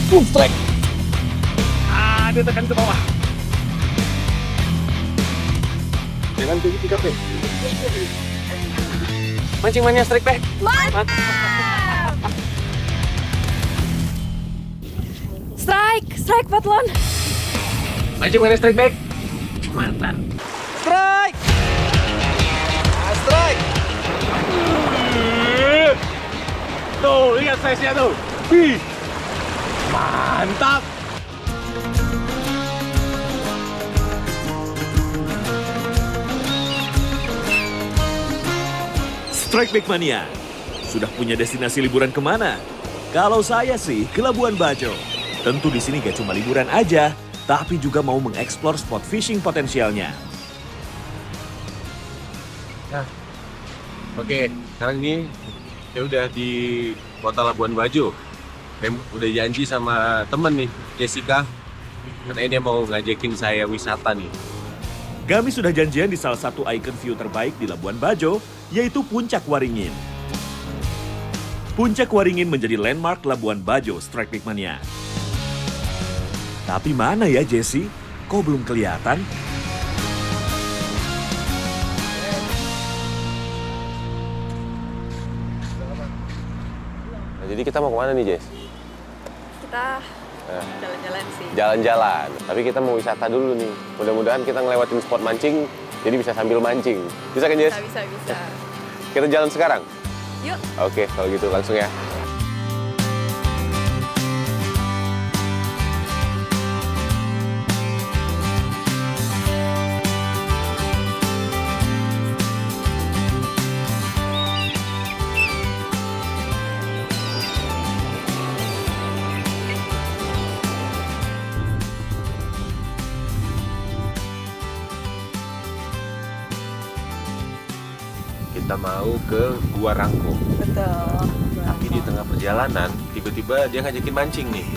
Strike. Dia tekan ke bawah. Jangan tinggi 3 P. Mancing mania strike back. Mantap! Strike Patlon. Mancing mania strike back. Mantap. Strike. Strike. Tuh, lihat size-nya tuh. Wih. Mantap. Strike Back Mania, sudah punya destinasi liburan kemana? Kalau saya sih ke Labuan Bajo. Tentu di sini gak cuma liburan aja, tapi juga mau mengeksplor spot fishing potensialnya. Nah, oke, sekarang ini ya udah di kota Labuan Bajo. Udah janji sama temen nih, Jessica. Katanya dia mau ngajakin saya wisata nih. Kami sudah janjian di salah satu ikon view terbaik di Labuan Bajo, yaitu Puncak Waringin. Puncak Waringin menjadi landmark Labuan Bajo Strike Back Mania. Tapi mana ya Jessie? Kok belum kelihatan? Nah, jadi kita mau kemana nih, Jess? Kita jalan-jalan sih. Jalan-jalan. Tapi kita mau wisata dulu nih. Mudah-mudahan kita ngelewatin spot mancing, jadi bisa sambil mancing. Bisa kan, Jess? Bisa. Kita jalan sekarang? Yuk. Oke, kalau gitu langsung ya. Kita mau ke Gua Rangko. Betul. Tapi di tengah perjalanan, tiba-tiba dia ngajakin mancing nih.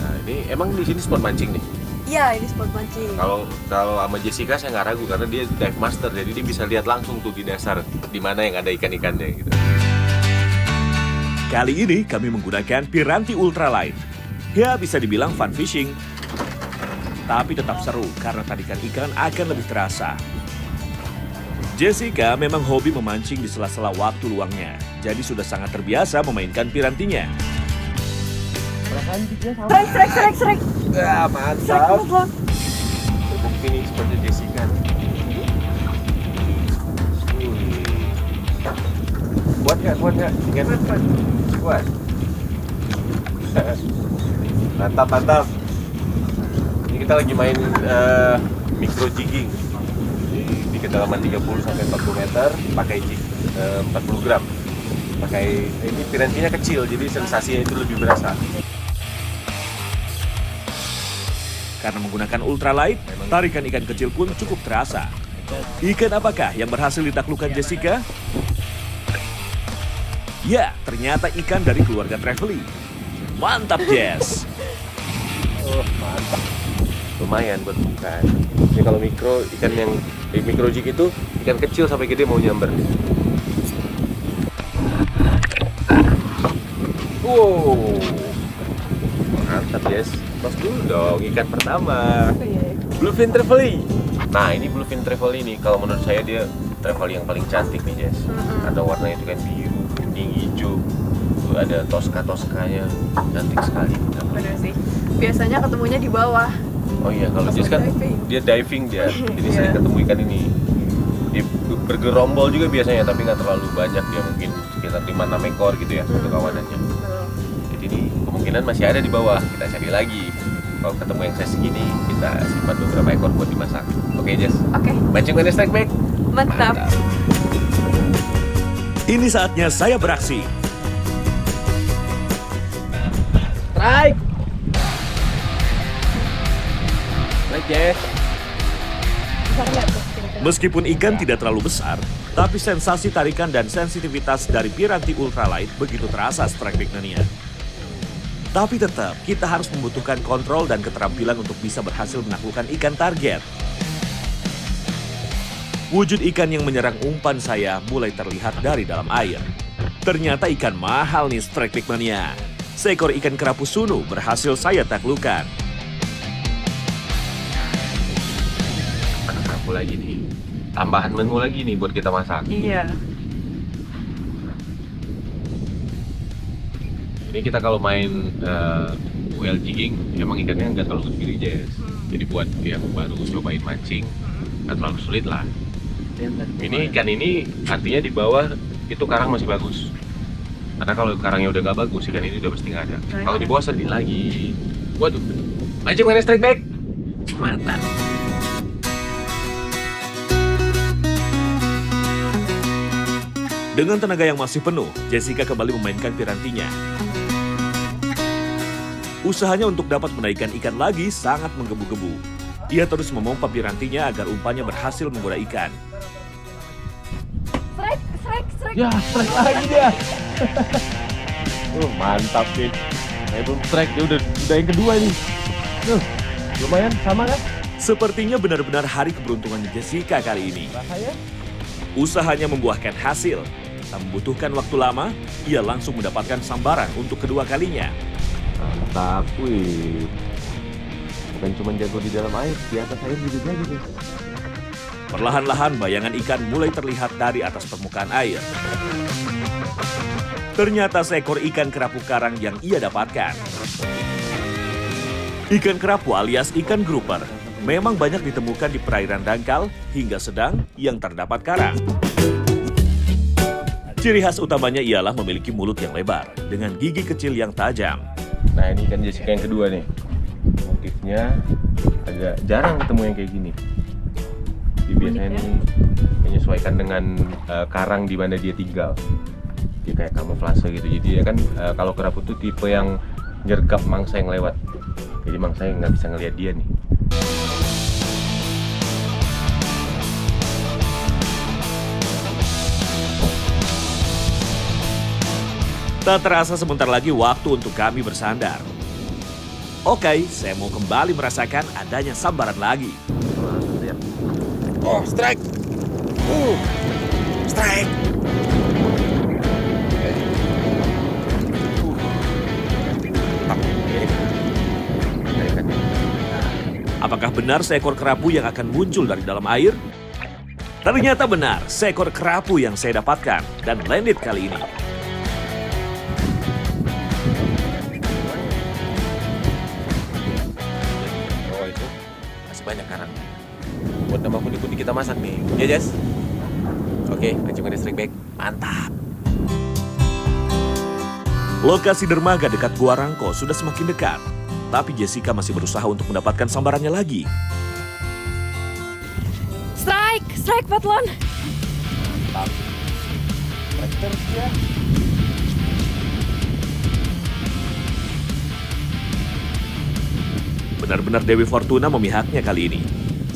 Nah, ini emang di sini spot mancing nih. Iya, ini spot mancing. Kalau sama Jessica saya nggak ragu karena dia dive master, jadi dia bisa lihat langsung tuh di dasar di mana yang ada ikan-ikannya gitu. Kali ini kami menggunakan Piranti Ultralight. Ya bisa dibilang fun fishing. Tapi tetap seru karena tarikan ikan akan lebih terasa. Jessica memang hobi memancing di sela-sela waktu luangnya. Jadi sudah sangat terbiasa memainkan pirantinya. Strike. Ah, Strike mantap. Patlon. Terbukti nih seperti Jessica. Kuat nggak? Ingat? Kuat. Mantap. Ini kita lagi main micro jigging di kedalaman 30 sampai 40 meter, pakai jig 40 gram. Pakai ini pirantinya kecil, jadi sensasinya itu lebih berasa. Karena menggunakan ultralight, tarikan ikan kecil pun cukup terasa. Ikan apakah yang berhasil ditaklukkan Jessica? Ya, ternyata ikan dari keluarga Trevely. Mantap, Jess! Oh, mantap. Lumayan buat buka. Ini kalau mikro, ikan yang di micro jig itu ikan kecil sampai gede mau nyamber. Wow, mantap, Jess. Tos dulu dong ikan pertama. Bluefin Trevally. Nah, ini Bluefin Trevally nih, kalau menurut saya dia Trevally yang paling cantik nih, Jess. Ada warnanya itu kan biru, kuning, hijau. Tuh ada toska-toskanya, cantik sekali. Bener sih. Biasanya ketemunya di bawah. Oh iya, kalau Jess kan dia diving dia, jadi sering ketemu ikan ini. Dia bergerombol juga biasanya, tapi nggak terlalu banyak, dia mungkin sekitar 5-6 ekor gitu ya, satu kawanannya. Jadi ini kemungkinan masih ada di bawah, kita cari lagi. Kalau ketemu yang size segini, kita simpan beberapa ekor buat dimasak. Oke, Jess? Oke. Mancing mana strike back? Mantap. Ini saatnya saya beraksi. Strike! Strike, Jess. Meskipun ikan tidak terlalu besar, tapi sensasi tarikan dan sensitivitas dari Piranti Ultralight begitu terasa Strike Back Mania. Tapi tetap, kita harus membutuhkan kontrol dan keterampilan untuk bisa berhasil menaklukkan ikan target. Wujud ikan yang menyerang umpan saya mulai terlihat dari dalam air. Ternyata ikan mahal nih Strike Back Mania. seekor ikan kerapu sunu berhasil saya taklukkan. Kerapu lagi nih. Tambahan menu lagi nih buat kita masak. Iya. Ini kita kalau main whale jigging, emang ikannya nggak terlalu gede, Jess. Jadi buat yang baru cobain mancing, nggak terlalu sulit lah. Ini ikan ini artinya di bawah itu karang masih bagus. Karena kalau karangnya udah nggak bagus, ikan ini udah pasti nggak ada. Kalau di bawah sedih lagi. Waduh, mancing mana strike back? Mantap. Dengan tenaga yang masih penuh, Jessica kembali memainkan pirantinya. Usahanya untuk dapat menaikkan ikan lagi sangat menggebu-gebu. Ia terus memompa pirantinya agar umpannya berhasil menggoda ikan. Strike. Ya, strike lagi dia. Mantap nih. Saya belum strike, dia udah yang kedua nih. Lumayan sama kan? Sepertinya benar-benar hari keberuntungan Jessica kali ini. Rasanya? Usahanya membuahkan hasil. Tak membutuhkan waktu lama, ia langsung mendapatkan sambaran untuk kedua kalinya. Mantap, wih. Bukan cuma jago di dalam air, di atas air juga jadi guys. Perlahan-lahan bayangan ikan mulai terlihat dari atas permukaan air. Ternyata seekor ikan kerapu karang yang ia dapatkan. Ikan kerapu alias ikan grouper memang banyak ditemukan di perairan dangkal hingga sedang yang terdapat karang. Ciri khas utamanya ialah memiliki mulut yang lebar dengan gigi kecil yang tajam. Nah ini ikan Jessica yang kedua nih. Motifnya agak jarang ketemu yang kayak gini. Dia biasanya nih menyesuaikan dengan karang di mana dia tinggal. Dia kayak kamuflase gitu. Jadi dia kan kalau kerapu tuh tipe yang nyergap mangsa yang lewat. Jadi mangsa yang nggak bisa ngelihat dia nih. Tak terasa sebentar lagi waktu untuk kami bersandar. Oke, saya mau kembali merasakan adanya sambaran lagi. Oh, strike! Strike! Apakah benar seekor kerapu yang akan muncul dari dalam air? Ternyata benar, seekor kerapu yang saya dapatkan dan landed kali ini. Oh itu masih banyak karang. Buat nama pundi-pundi kita masak nih. Ya Jess? Oke, mancungan strike back. Mantap! Lokasi dermaga dekat Gua Rangko sudah semakin dekat. Tapi Jessica masih berusaha untuk mendapatkan sambarannya lagi. Strike Patlon. Benar-benar Dewi Fortuna memihaknya kali ini.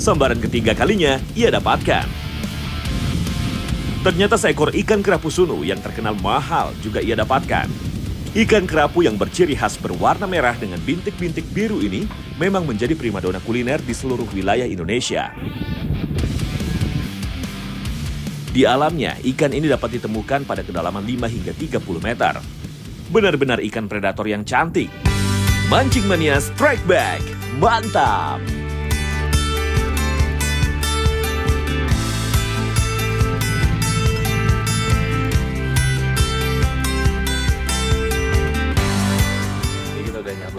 Sambaran ketiga kalinya ia dapatkan. Ternyata seekor ikan kerapu sunu yang terkenal mahal juga ia dapatkan. Ikan kerapu yang berciri khas berwarna merah dengan bintik-bintik biru ini memang menjadi primadona kuliner di seluruh wilayah Indonesia. Di alamnya, ikan ini dapat ditemukan pada kedalaman 5 hingga 30 meter. Benar-benar ikan predator yang cantik. Mancing Mania Strike Back, mantap!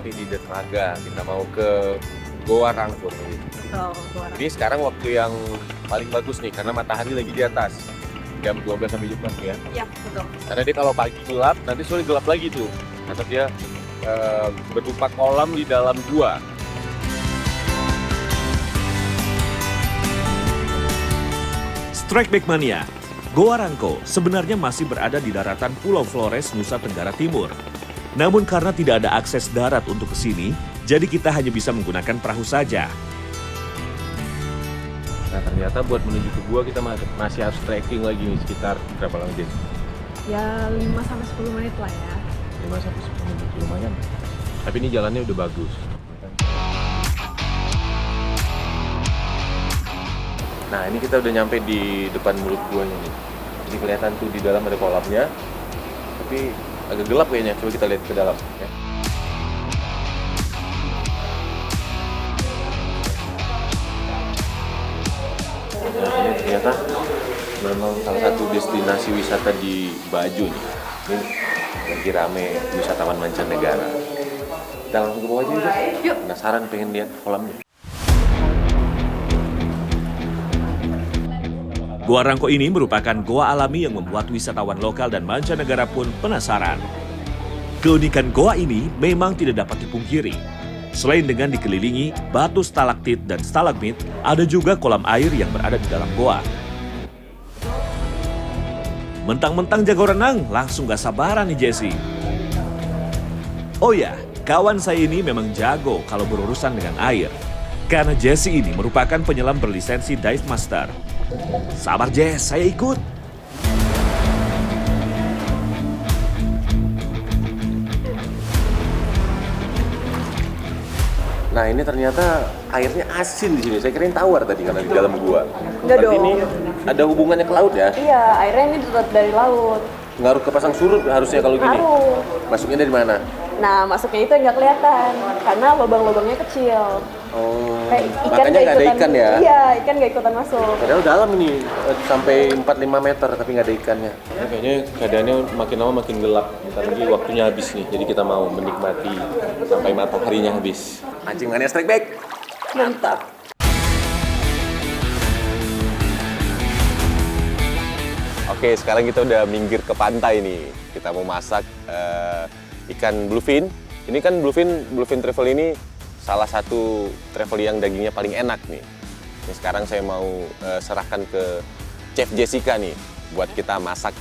Di dermaga, kita mau ke Goa Rangko. Ini sekarang waktu yang paling bagus nih karena matahari lagi di atas jam 12 sampai jam 1 ya. Iya, betul. Karena dia kalau pagi gelap, nanti sore gelap lagi tuh. Atau dia berupa kolam di dalam gua. Strike Back Mania, Goa Rangko sebenarnya masih berada di daratan Pulau Flores, Nusa Tenggara Timur. Namun karena tidak ada akses darat untuk ke sini, jadi kita hanya bisa menggunakan perahu saja. Nah ternyata buat menuju ke gua kita masih harus trekking lagi nih sekitar berapa lama Jen? Ya 5-10 menit lah ya. 5-10 menit, lumayan. Tapi ini jalannya udah bagus. Nah ini kita udah nyampe di depan mulut guanya nih. Jadi kelihatan tuh di dalam ada kolamnya. Tapi agak gelap kayaknya. Coba kita lihat ke dalam. Ya. Nah, ini ternyata memang salah satu destinasi wisata di Bajo nih. Ini lagi rame wisatawan mancanegara. Kita langsung ke bawah aja yuk. Yuk. Penasaran pengen lihat kolamnya. Goa Rangko ini merupakan goa alami yang membuat wisatawan lokal dan mancanegara pun penasaran. Keunikan goa ini memang tidak dapat dipungkiri. Selain dengan dikelilingi batu stalaktit dan stalagmit, ada juga kolam air yang berada di dalam goa. Mentang-mentang jago renang, langsung gak sabaran nih Jesse. Oh ya, kawan saya ini memang jago kalau berurusan dengan air. Karena Jesse ini merupakan penyelam berlisensi Dive Master. Sabar Jess, saya ikut. Nah ini ternyata airnya asin di sini. Saya kirain tawar tadi karena di dalam gua. Enggak Berarti dong. ini ada hubungannya ke laut ya? Iya, airnya ini tetap dari laut. Ngaruh ke pasang surut harusnya kalau gini. Ngaruh. Masuknya dari mana? Nah, masuknya itu yang nggak kelihatan karena lubang-lubangnya kecil. Oh, Kayak ikan makanya nggak ada ikan ya? Iya, ikan nggak ikutan masuk. Padahal dalam ini sampai 4-5 meter tapi nggak ada ikannya. Ini kayaknya keadaannya makin lama makin gelap. Ntar lagi waktunya habis nih. Jadi kita mau menikmati sampai mataharinya habis. Mancing mania strike back. Mantap. Oke, sekarang kita udah minggir ke pantai nih. Kita mau masak ikan bluefin. Ini kan bluefin travel ini salah satu travel yang dagingnya paling enak nih. Ini sekarang saya mau serahkan ke Chef Jessica nih buat kita masak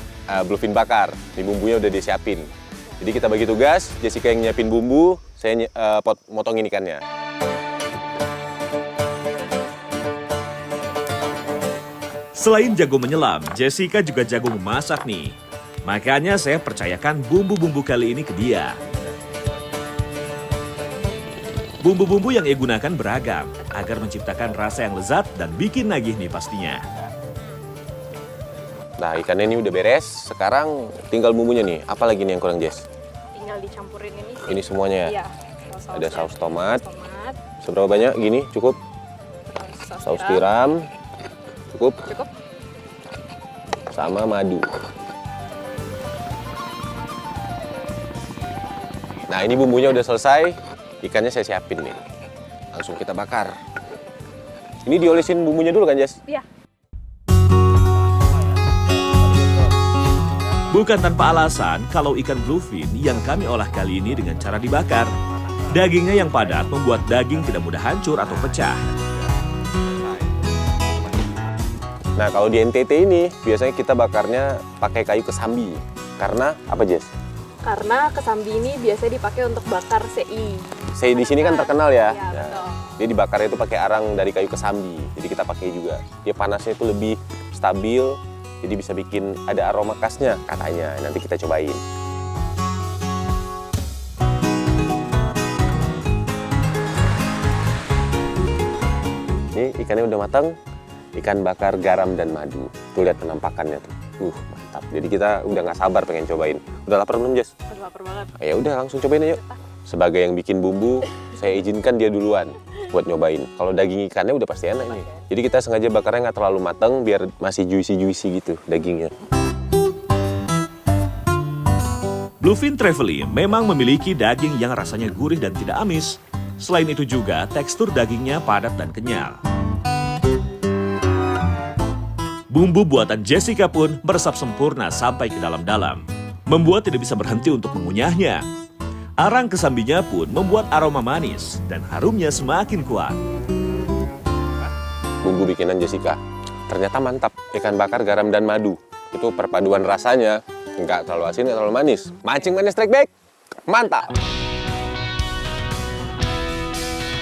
bluefin bakar. Ini bumbunya udah disiapin. Jadi kita bagi tugas, Jessica yang nyiapin bumbu, saya motongin ikannya. Selain jago menyelam, Jessica juga jago memasak nih. Makanya saya percayakan bumbu-bumbu kali ini ke dia. Bumbu-bumbu yang ia gunakan beragam agar menciptakan rasa yang lezat dan bikin nagih nih pastinya. Nah, ikannya ini udah beres. Sekarang tinggal bumbunya nih. Apa lagi nih yang kurang, Jess? Tinggal dicampurin ini. Ini semuanya ya? Iya. Ada saus tomat. Tomat. Seberapa banyak? Gini, cukup? Saus tiram. Cukup? Cukup. Sama madu. Nah, ini bumbunya udah selesai. Ikannya saya siapin nih. Langsung kita bakar. Ini diolesin bumbunya dulu kan, Jess? Iya. Bukan tanpa alasan kalau ikan bluefin yang kami olah kali ini dengan cara dibakar. Dagingnya yang padat membuat daging tidak mudah hancur atau pecah. Nah, kalau di NTT ini biasanya kita bakarnya pakai kayu kesambi. Karena apa, Jess? Karena kesambi ini biasanya dipakai untuk bakar CI. Saya di sini kan terkenal ya. Iya, betul. Dia dibakarnya itu pakai arang dari kayu kesambi. Jadi kita pakai juga. Dia panasnya itu lebih stabil. Jadi bisa bikin ada aroma khasnya katanya. Nanti kita cobain. Ini ikannya udah matang. Ikan bakar garam dan madu. Tuh lihat penampakannya tuh. Mantap. Jadi kita udah nggak sabar pengen cobain. Udah lapar belum, Jess? Udah lapar banget. Ya udah langsung cobain aja yuk. Sebagai yang bikin bumbu, saya izinkan dia duluan buat nyobain. Kalau daging ikannya udah pasti enak nih. Jadi kita sengaja bakarnya nggak terlalu matang biar masih juicy gitu dagingnya. Bluefin Trevally memang memiliki daging yang rasanya gurih dan tidak amis. Selain itu juga tekstur dagingnya padat dan kenyal. Bumbu buatan Jessica pun meresap sempurna sampai ke dalam-dalam, membuat tidak bisa berhenti untuk mengunyahnya. Arang kesambinya pun membuat aroma manis dan harumnya semakin kuat. Bumbu bikinan Jessica ternyata mantap. Ikan bakar garam dan madu itu perpaduan rasanya nggak terlalu asin, nggak terlalu manis. Mancing manis strike back, mantap.